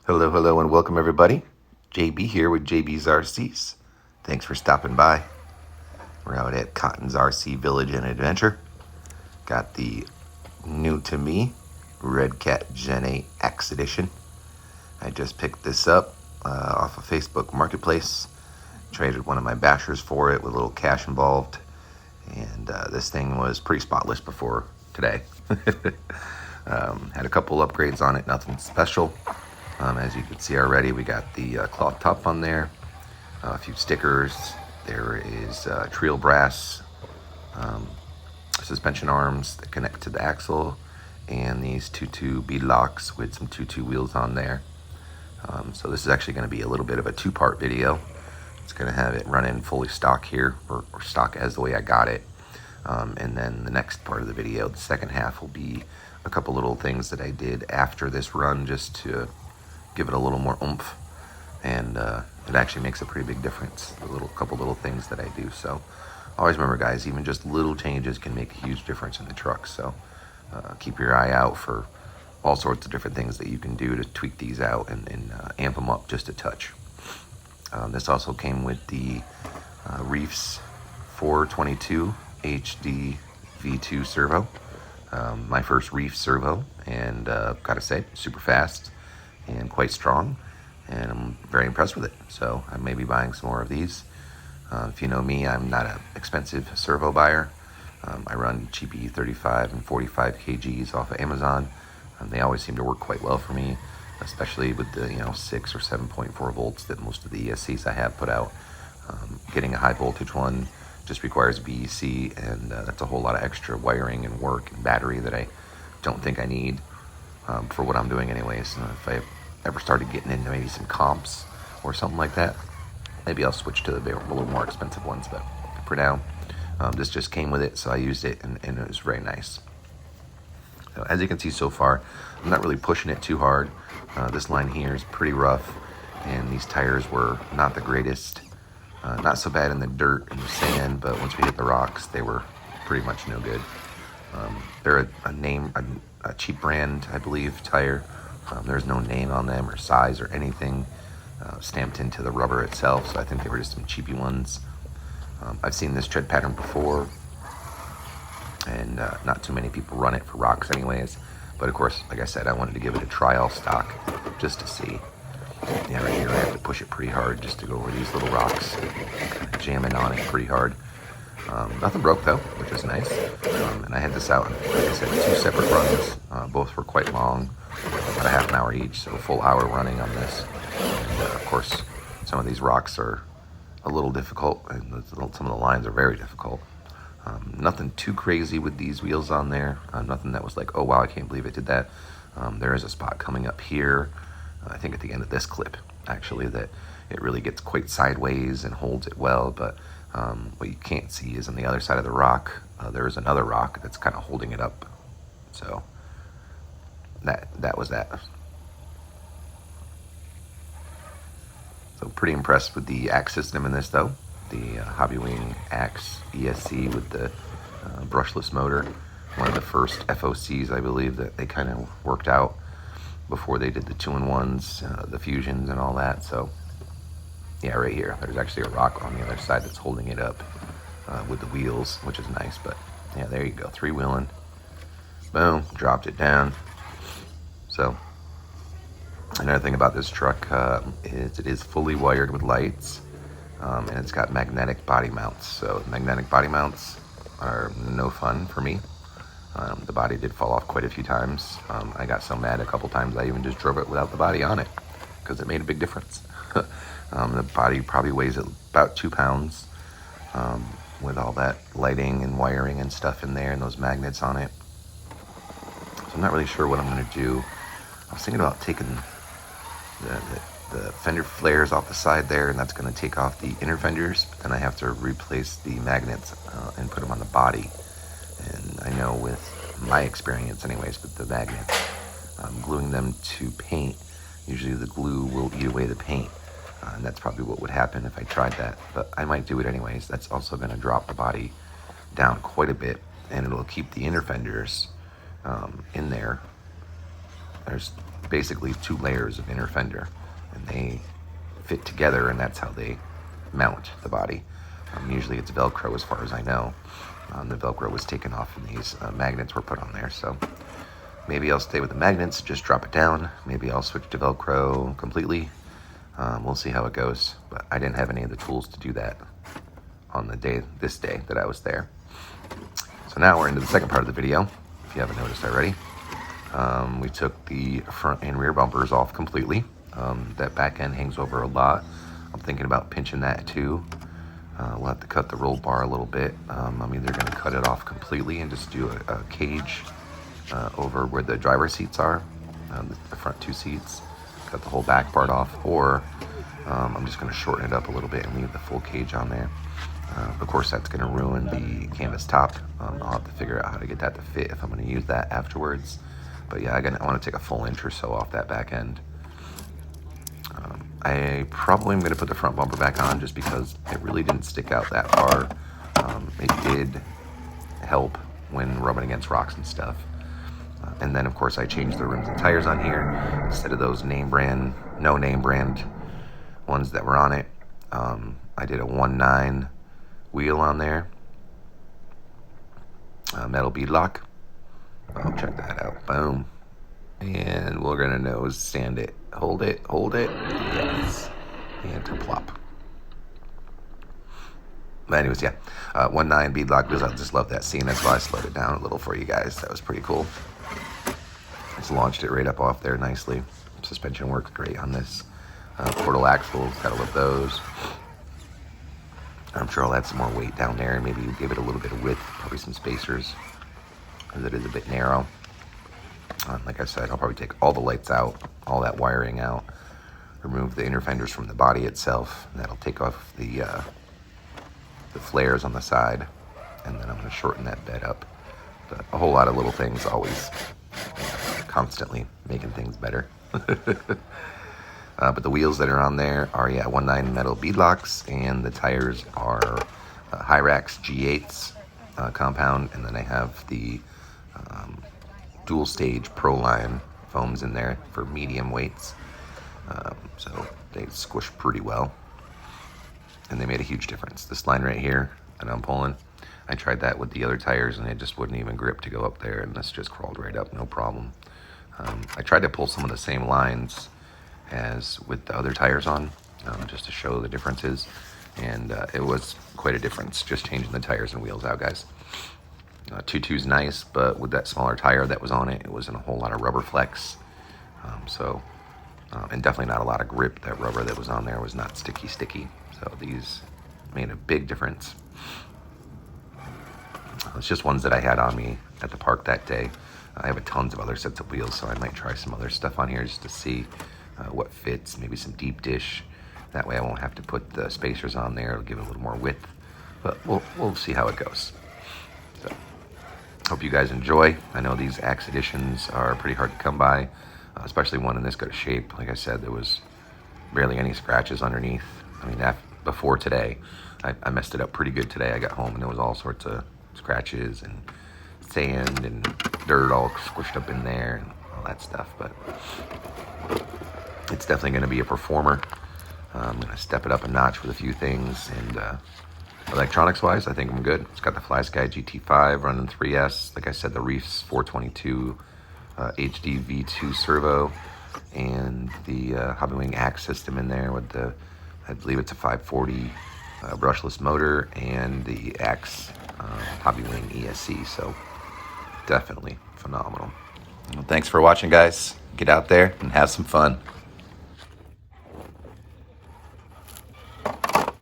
Hello, hello, and welcome everybody. JB here with JB's RCs. Thanks for stopping by. We're out at Cotton's RC Village and Adventure. Got the new to me Redcat Gen8 Axe edition. I just picked this up off of Facebook Marketplace. Traded one of my bashers for it with a little cash involved. And this thing was pretty spotless before today. Had a couple upgrades on it, nothing special. As you can see already, we got the cloth top on there, a few stickers. There is Treal brass suspension arms that connect to the axle, and these 2-2 bead locks with some 2-2 wheels on there. So this is actually going to be a little bit of a two-part video. It's going to have it running fully stock here, or stock as the way I got it. And then the next part of the video, the second half, will be a couple little things that I did after this run just to give it a little more oomph, and it actually makes a pretty big difference, the couple little things that I do. So always remember, guys, even just little changes can make a huge difference in the truck. So keep your eye out for all sorts of different things that you can do to tweak these out and amp them up just a touch. This also came with the Reefs 422 HD V2 servo, my first Reef servo, and gotta say, super fast and quite strong, and I'm very impressed with it. So I may be buying some more of these. If you know me, I'm not an expensive servo buyer. I run cheapy 35 and 45 kgs off of Amazon. They always seem to work quite well for me, especially with the 6 or 7.4 volts that most of the ESCs I have put out. Getting a high voltage one just requires BEC, and that's a whole lot of extra wiring and work and battery that I don't think I need for what I'm doing anyways. If I ever started getting into maybe some comps or something like that, maybe I'll switch to the a little more expensive ones. But for now, this just came with it, so I used it, and it was very nice. So as you can see so far, I'm not really pushing it too hard. This line here is pretty rough, and these tires were not the greatest. Not so bad in the dirt and the sand, but once we hit the rocks, they were pretty much no good. They're a cheap brand, I believe, tire. There's no name on them or size or anything stamped into the rubber itself, so I think they were just some cheapy ones. I've seen this tread pattern before, and not too many people run it for rocks anyways. But of course, like I said, I wanted to give it a trial stock just to see. Yeah, right here I have to push it pretty hard just to go over these little rocks, kind of jamming on it pretty hard. Nothing broke though, which is nice. And I had this out in, like I said, 2 separate runs. Both were quite long, about a half an hour each, so a full hour running on this. And of course, some of these rocks are a little difficult, and some of the lines are very difficult. Nothing too crazy with these wheels on there. Nothing that was like, oh wow, I can't believe it did that. There is a spot coming up here, I think at the end of this clip, actually, that it really gets quite sideways and holds it well. But what you can't see is on the other side of the rock, there is another rock that's kind of holding it up. So that was that. So pretty impressed with the axe system in this though. The Hobbywing Axe ESC with the brushless motor. One of the first FOCs, I believe, that they kind of worked out before they did the 2-in-1s, the fusions and all that. So yeah, right here, there's actually a rock on the other side that's holding it up with the wheels, which is nice. But yeah, there you go, 3-wheeling. Boom, dropped it down. So another thing about this truck is it is fully wired with lights, and it's got magnetic body mounts. So magnetic body mounts are no fun for me. The body did fall off quite a few times. I got so mad a couple times I even just drove it without the body on it, because it made a big difference. The body probably weighs about 2 pounds with all that lighting and wiring and stuff in there and those magnets on it. So I'm not really sure what I'm going to do. I was thinking about taking the fender flares off the side there, and that's going to take off the inner fenders, but then I have to replace the magnets and put them on the body. And I know with my experience anyways with the magnets, gluing them to paint, usually the glue will eat away the paint, and that's probably what would happen if I tried that, but I might do it anyways. That's also going to drop the body down quite a bit, and it'll keep the inner fenders in there. There's basically 2 layers of inner fender, and they fit together, and that's how they mount the body. Usually it's Velcro as far as I know. The Velcro was taken off and these magnets were put on there, so maybe I'll stay with the magnets, just drop it down. Maybe I'll switch to Velcro completely. We'll see how it goes, but I didn't have any of the tools to do that on this day that I was there. So now we're into the second part of the video, if you haven't noticed already. We took the front and rear bumpers off completely. That back end hangs over a lot. I'm thinking about pinching that too. We'll have to cut the roll bar a little bit. I'm either going to cut it off completely and just do a cage over where the driver's seats are, the front 2 seats, cut the whole back part off, or I'm just going to shorten it up a little bit and leave the full cage on there. Of course, that's going to ruin the canvas top. I'll have to figure out how to get that to fit if I'm going to use that afterwards. But yeah, I want to take a full inch or so off that back end. I probably am going to put the front bumper back on just because it really didn't stick out that far. It did help when rubbing against rocks and stuff. And then, of course, I changed the rims and tires on here. Instead of those no name brand ones that were on it, I did a 1.9 wheel on there. Metal bead lock. Oh, check that out. Boom. And we're going to nose sand it. Hold it. Yes. And to plop. But anyways, yeah. 1.9 bead lock, because I just love that scene. That's why I slowed it down a little for you guys. That was pretty cool. Just launched it right up off there nicely. Suspension works great on this. Portal axles, gotta love those. I'm sure I'll add some more weight down there and maybe give it a little bit of width, probably some spacers, because it is a bit narrow. Like I said, I'll probably take all the lights out, all that wiring out, remove the inner fenders from the body itself, and that'll take off the flares on the side, and then I'm going to shorten that bed up. But a whole lot of little things, always constantly making things better. But the wheels that are on there are, 1.9 metal bead locks, and the tires are Hyrax G8s compound, and then I have the dual stage Pro line foams in there for medium weights. So they squish pretty well, and they made a huge difference. This line right here that I'm pulling, I tried that with the other tires and it just wouldn't even grip to go up there, and this just crawled right up, no problem. I tried to pull some of the same lines as with the other tires on, just to show the differences, and it was quite a difference just changing the tires and wheels out, guys. 2.2's nice, but with that smaller tire that was on it, it wasn't a whole lot of rubber flex. And definitely not a lot of grip. That rubber that was on there was not sticky. So these made a big difference. It's just ones that I had on me at the park that day. I have tons of other sets of wheels, so I might try some other stuff on here just to see what fits. Maybe some deep dish. That way I won't have to put the spacers on there. It'll give it a little more width. But we'll see how it goes. So, hope you guys enjoy. I know these Axe editions are pretty hard to come by, especially one in this good shape. Like I said, there was barely any scratches underneath. I mean, before today, I messed it up pretty good today. I got home and there was all sorts of scratches and sand and dirt all squished up in there and all that stuff. But it's definitely going to be a performer. I'm going to step it up a notch with a few things, and electronics wise, I think I'm good. It's got the Flysky GT5 running 3S. Like I said, the Reefs 422 HD V2 servo, and the Hobbywing Axe system in there with the, I believe it's a 540 brushless motor, and the Axe Hobbywing ESC. So definitely phenomenal. Well, thanks for watching, guys. Get out there and have some fun.